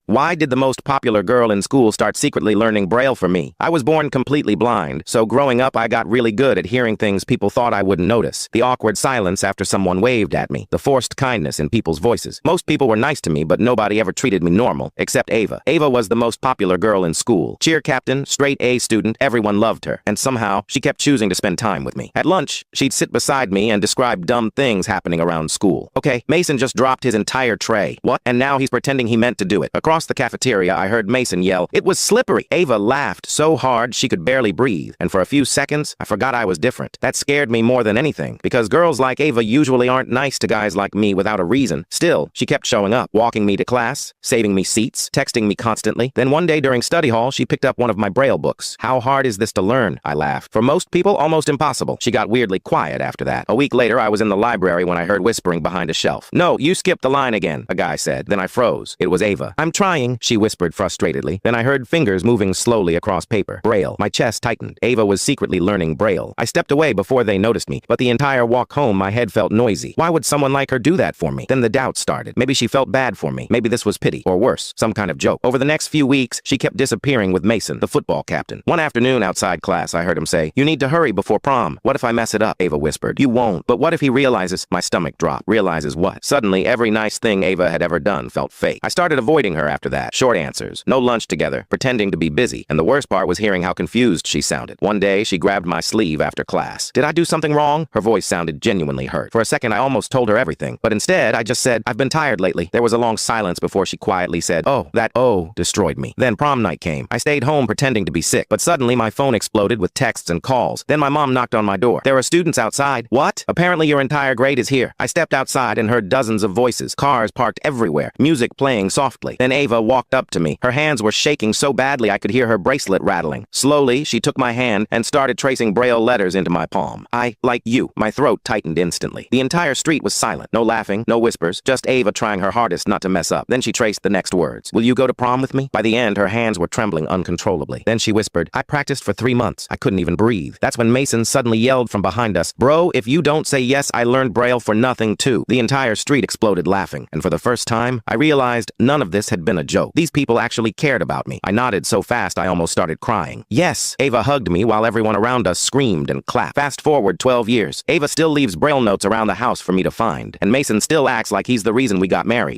Why did the most popular girl in school start secretly learning Braille for me? I was born completely blind, so growing up I got really good at hearing things people thought I wouldn't notice. The awkward silence after someone waved at me. The forced kindness in people's voices. Most people were nice to me, but nobody ever treated me normal, except Ava. Ava was the most popular girl in school. Cheer captain, straight A student, everyone loved her. And somehow, she kept choosing to spend time with me. At lunch, she'd sit beside me and describe dumb things happening around school. Okay, Mason just dropped his entire tray. What? And now he's pretending he meant to do it. Across the cafeteria, I heard Mason yell, "It was slippery!" Ava laughed so hard she could barely breathe, and for a few seconds, I forgot I was different. That scared me more than anything, because girls like Ava usually aren't nice to guys like me without a reason. Still, she kept showing up, walking me to class, saving me seats, texting me constantly. Then one day during study hall, she picked up one of my Braille books. "How hard is this to learn?" I laughed. "For most people, almost impossible." She got weirdly quiet after that. A week later, I was in the library when I heard whispering behind a shelf. "No, you skipped the line again," a guy said. Then I froze. It was Ava. "I'm trying," she whispered frustratedly. Then I heard fingers moving slowly across paper. Braille. My chest tightened. Ava was secretly learning Braille. I stepped away before they noticed me, but the entire walk home my head felt noisy. Why would someone like her do that for me? Then the doubt started. Maybe she felt bad for me. Maybe this was pity, or worse, some kind of joke. Over the next few weeks, she kept disappearing with Mason, the football captain. One afternoon outside class, I heard him say, "You need to hurry before prom." "What if I mess it up?" Ava whispered. "You won't. But what if he realizes?" My stomach dropped. Realizes what? Suddenly, every nice thing Ava had ever done felt fake. I started avoiding her after that. Short answers. No lunch together. Pretending to be busy. And the worst part was hearing how confused she sounded. One day, she grabbed my sleeve after class. "Did I do something wrong?" Her voice sounded genuinely hurt. For a second, I almost told her everything. But instead, I just said, "I've been tired lately." There was a long silence before she quietly said, "Oh, that oh destroyed me." Then prom night came. I stayed home pretending to be sick. But suddenly, my phone exploded with texts and calls. Then my mom knocked on my door. "There are students outside." "What?" "Apparently your entire grade is here." I stepped outside and heard dozens of voices. Cars parked everywhere. Music playing softly. Then Ava walked up to me. Her hands were shaking so badly I could hear her bracelet rattling. Slowly, she took my hand and started tracing Braille letters into my palm. "I like you." My throat tightened instantly. The entire street was silent. No laughing, no whispers, just Ava trying her hardest not to mess up. Then she traced the next words. "Will you go to prom with me?" By the end, her hands were trembling uncontrollably. Then she whispered, "I practiced for 3 months." I couldn't even breathe. That's when Mason suddenly yelled from behind us, "Bro, if you don't say yes, I learned Braille for nothing too." The entire street exploded laughing, and for the first time, I realized none of this had been a joke. These people actually cared about me. I nodded so fast I almost started crying. "Yes." Ava hugged me while everyone around us screamed and clapped. Fast forward 12 years. Ava still leaves Braille notes around the house for me to find, and Mason still acts like he's the reason we got married.